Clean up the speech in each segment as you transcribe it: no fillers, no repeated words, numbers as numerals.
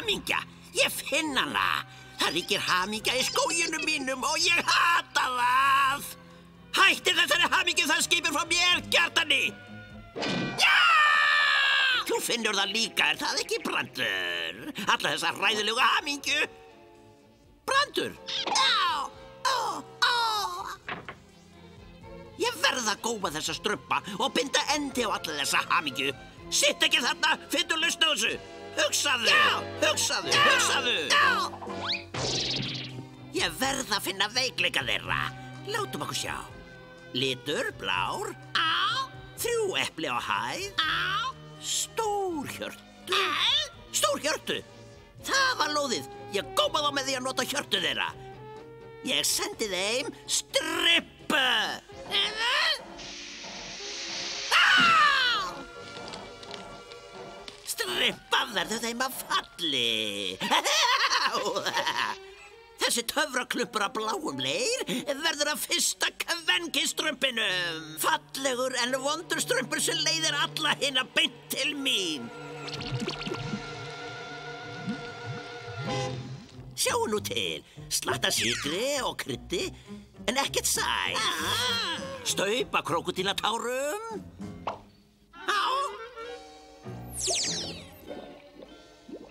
hamingja. Ég finn hana. Það ríkir hamingja í skóginum mínum og ég hata það. Hættir þessari hamingju það skipir frá mér, Kjartani. Já! Þú finnur það líka, það ekki, Brandur? Alla þessa hræðilegu hamingju. Brandur! Ég verð að góma þessa strumpa og binda endi á alla þessa hamingju. Sitt ekki þarna, finnur lausn á þessu. Hugsaðu, hugsaðu. Ég verð að finna veikleika þeirra. Látum okkur sjá. Litur, blár. 3 epli á hæð. Stór hjörtu. Það var lóðið. Ég góma þá með því að nota hjörtu þeirra. Ég sendi þeim strippu. Strippa verður þeim að falli. Þessi töfraklumpur af bláum leir verður að fyrsta kvenkistrumpinum. Fallegur en vondur strumpur sem leiðir alla hina beint til mín. Sjáu nú til, slatta sykri og kryddi, en ekkert sæl. Staupa krókódílatárum.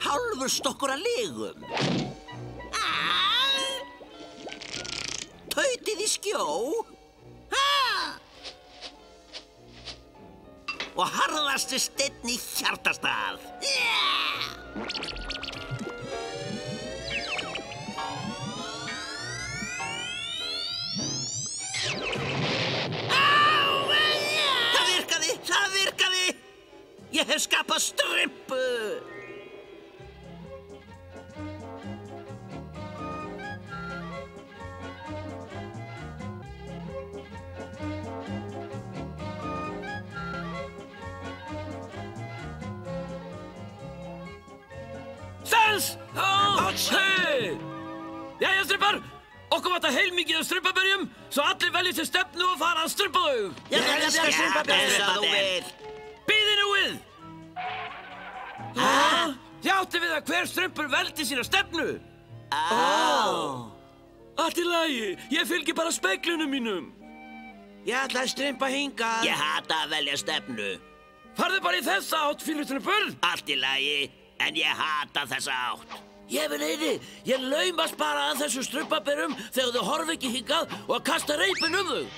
Hálfur stokkur af lygum. Tautið í skjó. Og harðasti steinn í hjartastað. Það virkaði! Ég hef skapað strippu! Stans! Hei! Jæja, strippar! Okkur vantar heilmikið af strippabörjum, svo allir veljið til stefnu og fara að strippa þau. Ég elska strippabörjum. Bíðið nú við! Þið átti við að hver strippur veldi sína stefnu. Allt í lagi, ég fylgi bara speglunum mínum. Ég ætla að strippa hingað. Ég hata að velja stefnu. Farðu bara í þessa átt, fílustrippur. Allt í lagi, en ég hata þessa átt. Ég vil eini, ég laumast bara að þessu strumpabörjum þegar þau horfa ekki hingað og að kasta reipin þau.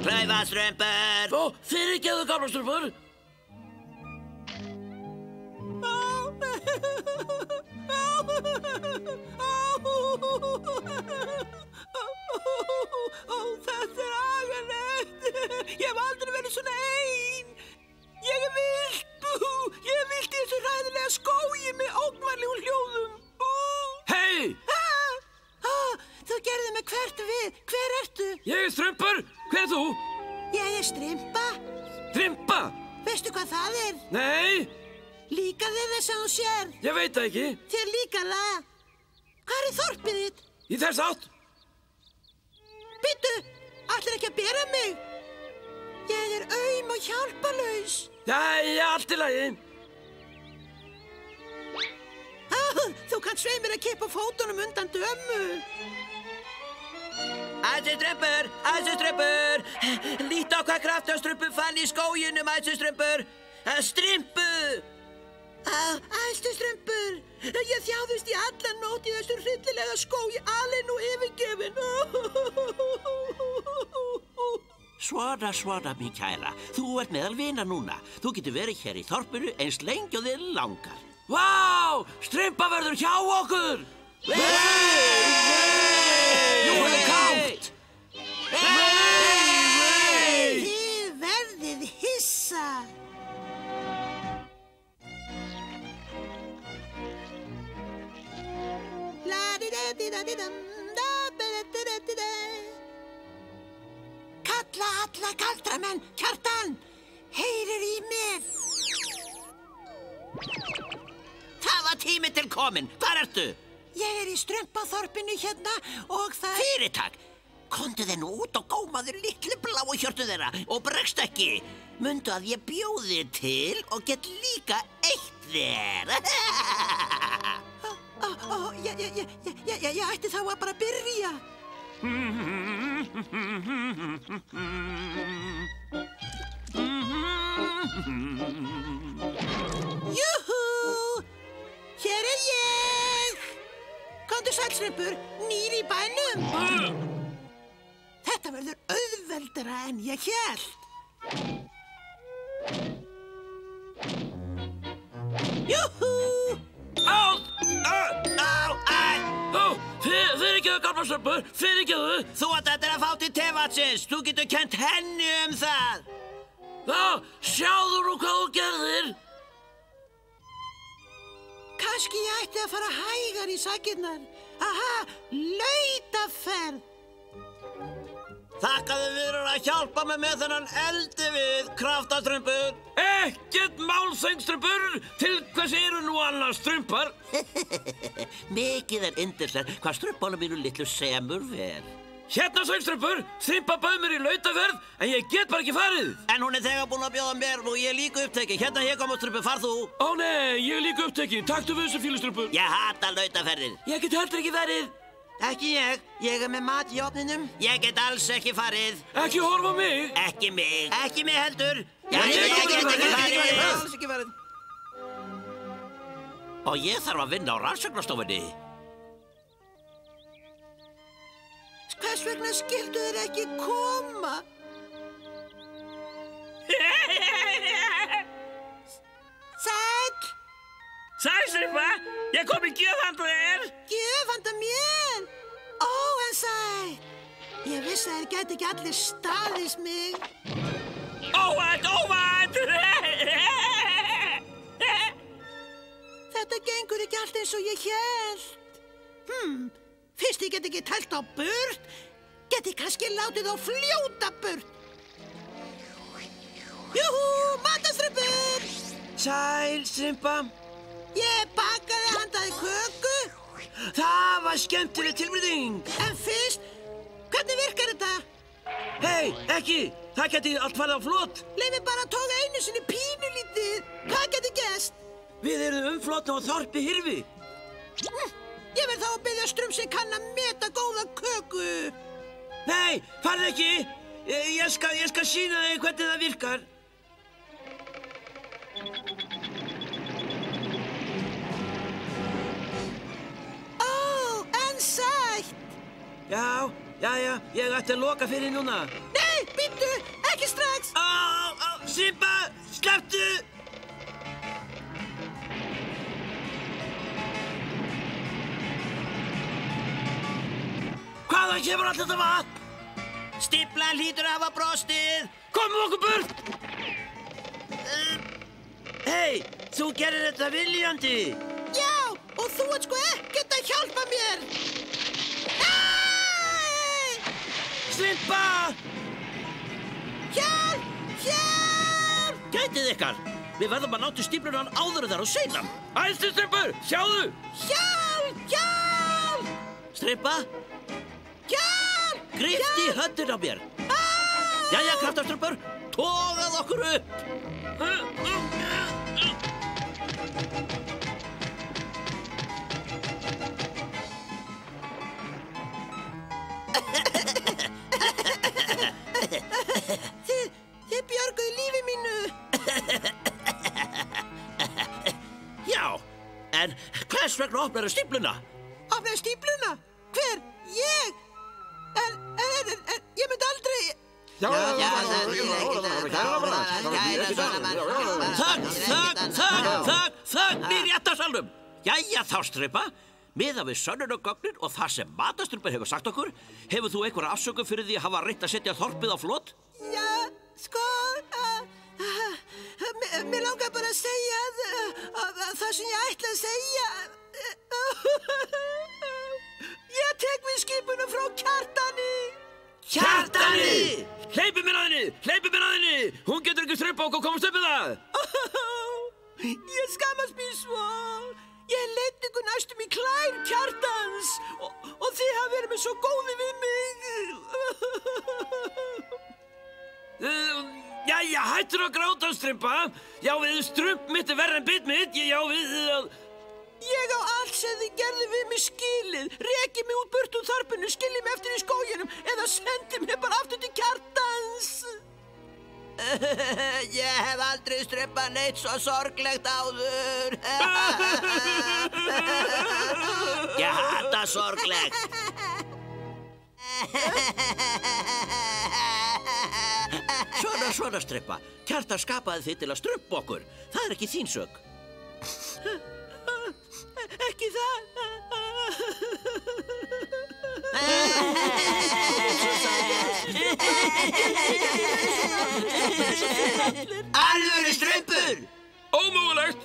Klaufastrumpur! Ó, fyrirgefðu, gamla strumpur. Þetta agalegt. Ég hef aldrei verið svona ein. Ég er vilt. Ég er vilt í þessu hræðilega skógi með ógnvænlegum hljóðum. Hei! Þú gerði mig hvert við. Hver ertu? Ég er strumpur. Hver er þú? Ég er Strympa. Strympa? Veistu hvað það er? Nei. Líkar þér þess að hún sér? Ég veit það ekki. Þér líkar það. Hvað er þorpið þitt? Í þess átt. Bíddu, ætlar ekki að bera mig? Ég er aum og hjálparlaus. Jæja, allt í lagi. Þú kannt svei mér að kippa fótunum undan dömu. Æsustrumpur! Lít á hvað krafta strumpu fann í skóginum, æsustrumpur! Strympu! Æsustrumpur! Ég þjáðust í alla nótt í þessu hryllilega skógi, alein og yfirgefin. Svona, mín kæra. Þú ert meðal vina núna. Þú getur verið hér í þorpinu eins lengi og þig langar. Vá! Strympa verður hjá okkur! Nú er það kátt! Þið verðið hissa. Kalla alla galdramenn, Kjartan! Heyrir í mér! Það var tími til kominn. Hvar ertu? Ég er í Strumpaþorpinu hérna og það... Fyrirtak! Komdu þeir nú út og gómaðu litlu bláu hjörtu þeirra og bregst ekki. Mundu að ég bjóði til og get líka eitt þér. Ég ætti þá að bara byrja. Júhú! Hér er ég! Komdu sæll, Strumpur, nýr í bænum. Þetta verður auðveldara en ég hélt. Júhú! Fyrirgefðu, gamla Strumpur, fyrirgefðu. Þú átt eftir að fá til tevatsins. Þú getur kennt henni það. Sjáðu nú hvað þú gerðir. Kannski ég ætti að fara hægar í sakirnar. Aha, lautaferð. Þakkaðu fyrir að hjálpa mig með þennan eldi við, kraftastrumpur. Ekkert málsöng, Strumpur. Til hvers eru nú annars strumpar? Mikið er yndislegt hvað strumpunum mínu litlu semur ver. Hérna, Strumpur, Strympa bauð mér í lautaferð, en ég get bara ekki farið. En hún er þegar búin að bjóða mér og ég er líka upptekinn. Hérna, hér koma Strumpur, far þú. Ó nei, ég er líka upptekinn. Taktu við þessu fílu, Strumpur. Ég hata lautaferðir. Ég get heldur ekki farið. Ekki ég. Ég er með mat í ofninum. Ég get alls ekki farið. Ekki horfa á mig. Ekki mig. Ekki mig heldur. Ég get ekki farið. Alls ekki farið. Og ég þarf að vinna á rannsóknastofunni. Hvers vegna skildu þeir ekki koma? Sæll! Sæl, Strympa. Ég kom í gjöf handa þér. Gjöf handa mér? Ó, en sæll! Ég vissi að þeir gæti ekki allir staðist mig. Óvænt, óvænt! Þetta gengur ekki allt eins og ég hélt. Fyrst ég get ekki tælt á burt, get ég kannski látið á fljóta burt. Júhú, matastrumpur! Sæl, Strympa. Ég bakaði handaði köku. Það var skemmtileg tilbreyting. En fyrst, hvernig virkar þetta? Hei, ekki. Það geti allt farið á flot. Leif mig bara að tóka einu sinni pínulítið. Hvað geti gerst? Við erum umflotna á þorpi hirfi. Ég verð þá að biðja Strump sem kann að meta góða köku. Nei, farðu ekki. Ég skal sýna þig hvernig það virkar. Ó, en sætt. Já, ég ætti að loka fyrir núna. Nei, bíddu, ekki strax. Strympa, slepptu! Hvaðan kemur allt þetta vatn? Stíflan hlýtur að hafa brostið. Komum okkur burt! Hei, þú gerir þetta viljandi. Já, og þú ert sko ekkert að hjálpa mér. Nei! Strympa! Hjálp! Hjálp! Gætið ykkar. Við verðum að ná til stíflunar áður þar og seinam. Æstu, Strumpur, sjáðu! Hjálp! Hjálp! Strympa, Hjálp! grift í höndin á mér. Jæja, kraftastrumpur, tógað okkur upp. Þið björguðu lífi mínu. Já, en hvers vegna opnar stífluna? Opnaði stífluna? Hver? Ég? En ég myndi aldrei... Þögn í réttarsalnum. Jæja þá, Strympa. Miðað við sönnunargögnin og það sem matastrumpur hefur sagt okkur, hefur þú einhverja afsökun fyrir því að hafa reynt að setja þorpið á flot? Já, sko... Mér langar bara að segja það sem ég ætla að segja. Ég tek við skipunum frá Kjartani. Kjartani! Hleypið mér að henni! Hleypið mér að henni! Hún getur ekki Strympa og komast upp með það! Ég skammast mér svo. Ég leiddi ykkur næstum í klær Kjartans og þið hafa verið með svo góði við mig. Jæja, hættur að gráta, strumpa. Já, við strump mitt verra en bit mitt. Já, við... Ég á allt sem þið gerðu við mig skilið. Rekið mig út burt úr þorpinu, skiljið mig eftir í skóginum eða sendið mig bara aftur til Kjartans. Ég hef aldrei strumpað neitt svo sorglegt áður. Ég hata sorglegt. Svona, strumpa. Kjartan skapaði þig til að strumpa okkur. Það er ekki þín sök. Ekki það. Alvöru strumpur! Ómögulegt!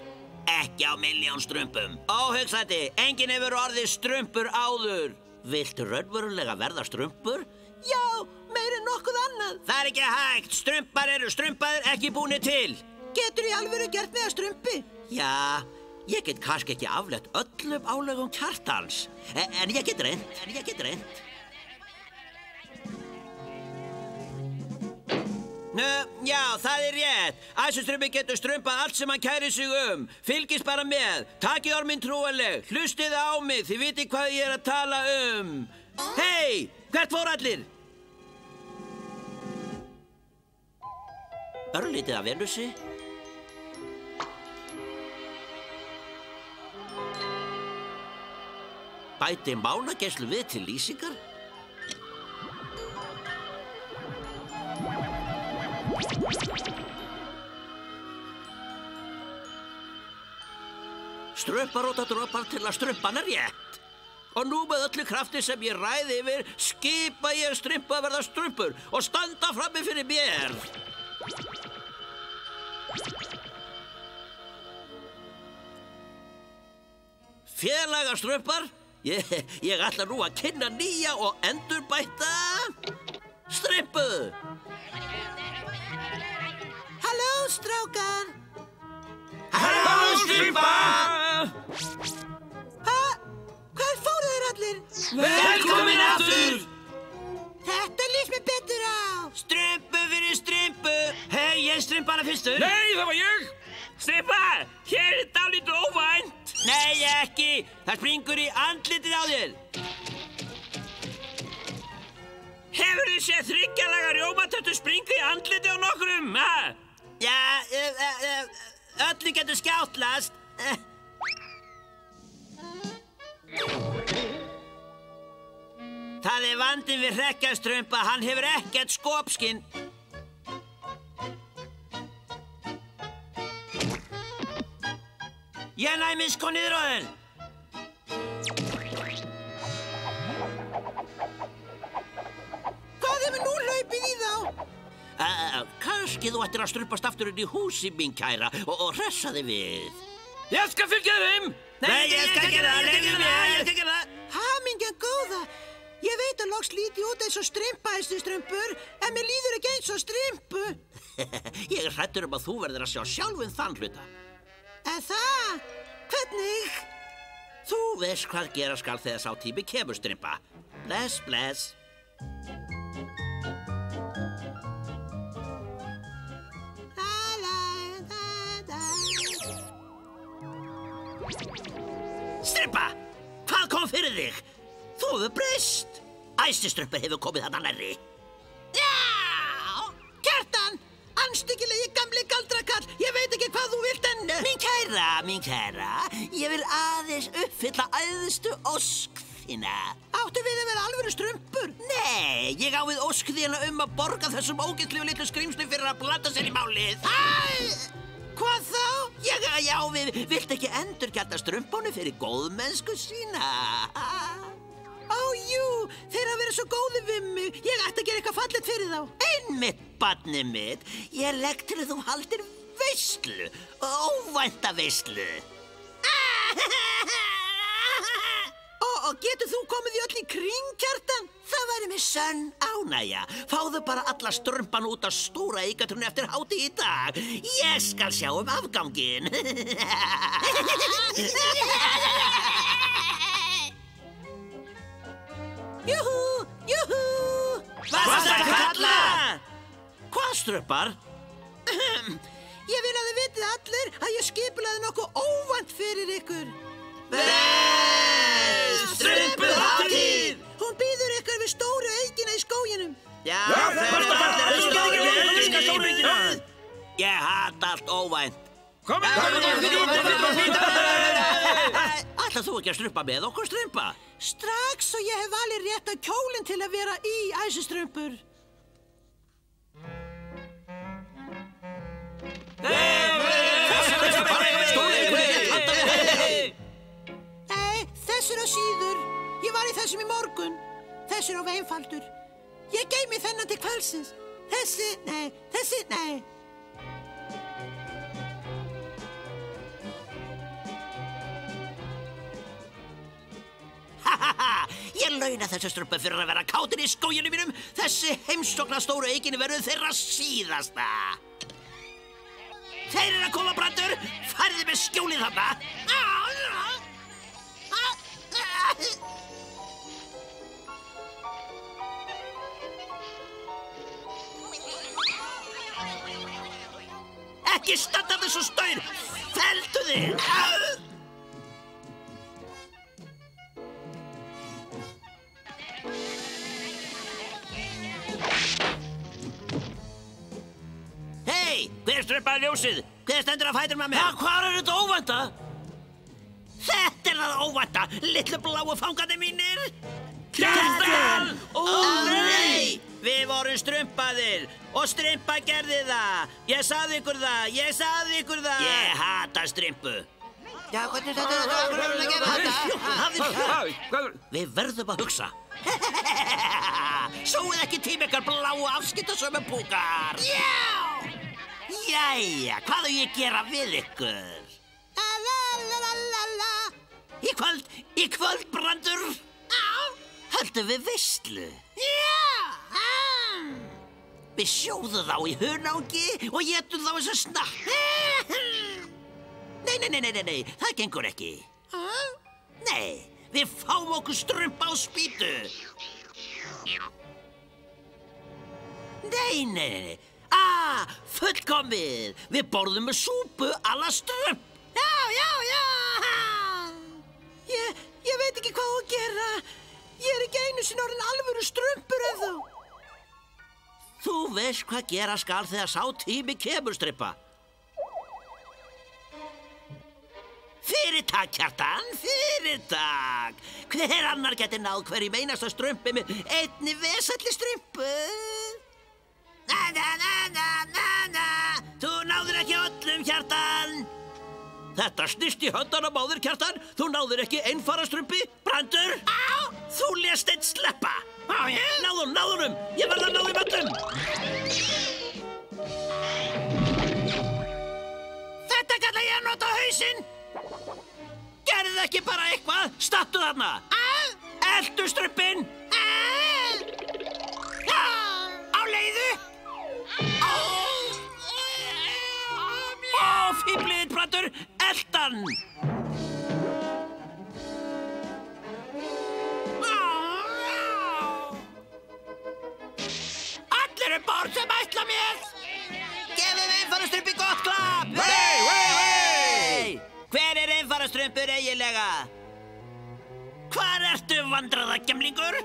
Ekki á milljón strumpum. Óhugsandi, enginn hefur orðið strumpur áður. Viltu raunverulega verða strumpur? Já, meira en nokkuð annað. Það er ekki hægt. Strumpar eru strumpaðir, ekki búnir til. Getur í alvöru gert mig að strumpi? Já, ég get kannski ekki aflétt öllum álögum Kjartans. En ég get reynt. Já, það er rétt. Æsustrumpi getur strumpað allt sem hann kærir sig um. Fylgist bara með. Takið orminn trúanleg. Hlustið á mig, þið vitið hvað ég er að tala um. Hey, hvert fór allir? Örlítið af Venusi. Bæti mánageislu við til lýsingar. Strumparótadropar til að strumpan er rétt. Og nú með öllu krafti sem ég ræði yfir skipa ég strumpa að verða strumpur og standa frammi fyrir mér. Félaga strumpar, ég ætla nú að kynna nýja og endurbætta strumpu. Halló, strákar. Halló, strumpa! Hvað fóru þeir allir? Velkomin aftur! Þetta líst mér betur á. Strumpu fyrir strumpu. Hei, ég strumpa hana fyrstur. Nei, það var ég. Strumpa, hér er dálítið óvænt. Nei, ekki. Það springur í andlitið á þér. Hefurðu séð þryggjalaga rjómatertu springa í andlitið á nokkrum, ha? Já, öllu getur skjátlast. Það er vandinn við hrekkjastrumpa, hann hefur ekkert skopskinn. Ég næmis kom niður á þér. Hvað hefur nú hlaupið í þá? Kannski þú ættir að strumpast aftur inn í húsi, mín kæra, og hressa þig við. Ég skal fylgja þeim. Nei, ég skal gera það, leyfðu mér, ég skal gera það. Hamingjan góða. Ég veit að loks líti út eins og strumpur, en mér líður ekki eins og strumpu. Ég er hræddur að þú verður að sjá sjálfum þann hluta. Það? Hvernig? Þú veist hvað gera skal þegar sá tími kemur, strumpa. Bless, bless. Strumpa, hvað kom fyrir þig? Þú hefur breyst. Æsistrumpa hefur komið þarna nærri. Já! Kjartan! Anstyggilegi gamli galdrakall! Ég veit ekki hvað þú vilt enn! Mín kæra, ég vil aðeins uppfylla æðstu ósk þína. Áttu við að vera alvöru strumpur? Nei, ég á við ósk þína að borga þessum ógeðslegu litlu skrýmslu fyrir að blanda sér í málið. Hvað þá? Ég á við, vilt ekki endurgjalda strumpánu fyrir góðmennsku sína? Jú, þeir að vera svo góði við mig. Ég ætti að gera eitthvað fallegt fyrir þá. Einmitt, barnið mitt. Ég legg til að þú haldir veislu. Óvænta veislu. Og getur þú komið í öll í kring, Kjartan? Það væri mér sönn ánægja. Fáðu bara alla strumpan út á stóra ígatrunni eftir háti í dag. Ég skal sjá um afganginn. Júhú! Varstu að kalla? Hvað, strumpar? Ég vil að þið vitið allir að ég skipulaði nokkuð óvænt fyrir ykkur. Strumpuhátíð! Hún býður ykkur við stóru aukina í skóginum. Já, ég hata allt óvænt. Ætlar þú ekki að strumpa með okkur, Strumpa? Strax og ég hef valið rétta kjólinn til að vera í, æsistrumpur. Nei, þessir á síður. Ég var í þessum í morgun. Þessir á einfaldur. Ég geymi þennan til kvöldsins. Þessi, nei. Ég launa þessu Strumpa fyrir að vera kátir í skóginum mínum. Þessi heimsókna stóru eiginni verður þeirra síðasta. Þeir eru að koma, Brandur. Færðu með skjólið þarna. Ekki standa þessu staur. Felldu þig. Hver strumpaði ljósið? Hver stendur á fætur með mér? Ja, hvar þetta óvænta? Þetta það óvænta, litlu bláu fangandi mínir. Kjartan! Ó nei! Við vorum strumpaðir og Strumpa gerði það. Ég sagði ykkur það. Ég hata Strumpu. Já, hvernig þetta að gera þetta? Við verðum að hugsa. Sóið ekki tíma ykkar bláu afskiptasömu púkar. Já! Jæja, hvað á ég að gera við ykkur? Í kvöld, Brandur. Höldum við veislu. Við sjóðum þá í hunangi og étum þá eins og snapp. Nei, það gengur ekki. Nei, við fáum okkur Strumpa á spýtu. Nei. Fullkomið! Við borðum með súpu à la Strump. Já. Ég veit ekki hvað að gera. Ég er ekki einu sinni orðin alvöru strumpur ennþá. Þú veist hvað gera skal þegar sá tími kemur, Strumpa. Fyrirtak, Kjartan, fyrirtak. Hver annar geti náð hverjum einasta strumpi með einni vesalli strumpu? Þú náður ekki öllum, Kjartan. Þetta snýst í höndana báðir, Kjartan. Þú náður ekki einfara strumpi. Brandur, þú lést einn sleppa. Náðunum. Ég verð að ná þeim öllum. Þetta kalla ég að nota hausinn. Gerðu ekki bara eitthvað. Stattu þarna. Eltu strumpinn. Á leiðu. Fíbliðinn, Brandur, eldan! Allir borð sem ætla mér! Gefum einfarastrumpi gott klapp! Hey! Hver einfarastrumpur eiginlega? Hvar ertu, vandraðakemlingur?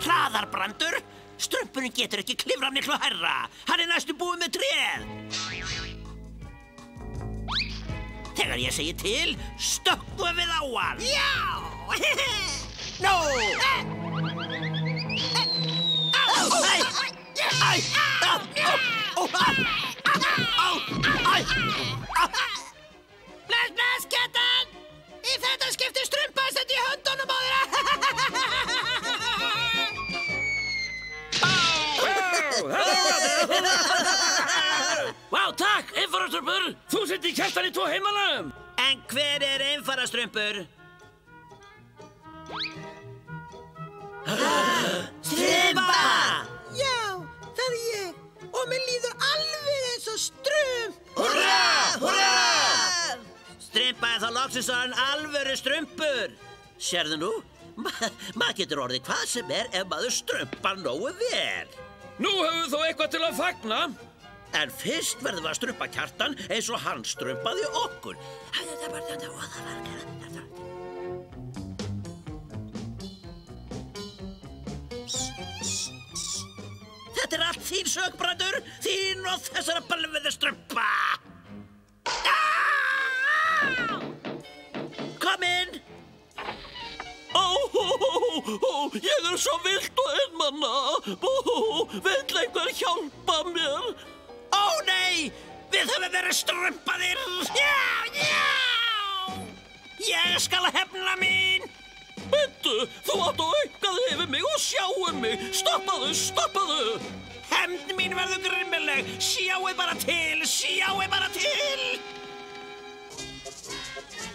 Hraðar, Brandur! Strumpurinn getur ekki klifrað miklu hærra. Hann næstu búið með tréð. Þegar ég segi til, stökkvum við á hann. Já! Nú! Bless, Kjartan! Í þetta skipti Strumpa sett í höndunum á þér. Vá, takk, einfarastrumpur! Þú setti Kjartan í 2 heimanum! En hver einfarastrumpur? Strumpa! Já, það er ég. Og mér líður alveg eins og Strump. Húrra! Strumpa er þá loksins orðinn alvöru strumpur. Sérðu nú? Maður getur orðið hvað sem ef maður strumpar nógu vel. Nú höfum þó eitthvað til að fagna. En fyrst verðum við að strumpa Kjartan eins og hann strumpaði okkur. Þetta allt þín sök, Brandur. Þín og þessara bölvuðu strumpa. Kom inn. Ég svo villt og einmana. Vill einhver hjálpa mér? Ó nei, við höfum verið strumpaðir. Já! Ég skal hefna mín. Bíddu, þú átt að aukaðu yfir mig og sjáu mig. Stoppaðu. Hefnd mín verður grimmileg. Sjáu bara til.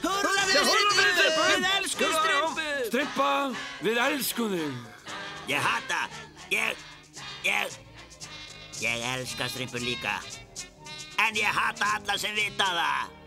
Húrra við Strympu! Við elskum Strympu! Strympa, við elskum þig. Ég elska Strympu líka. En ég hata alla sem vita það.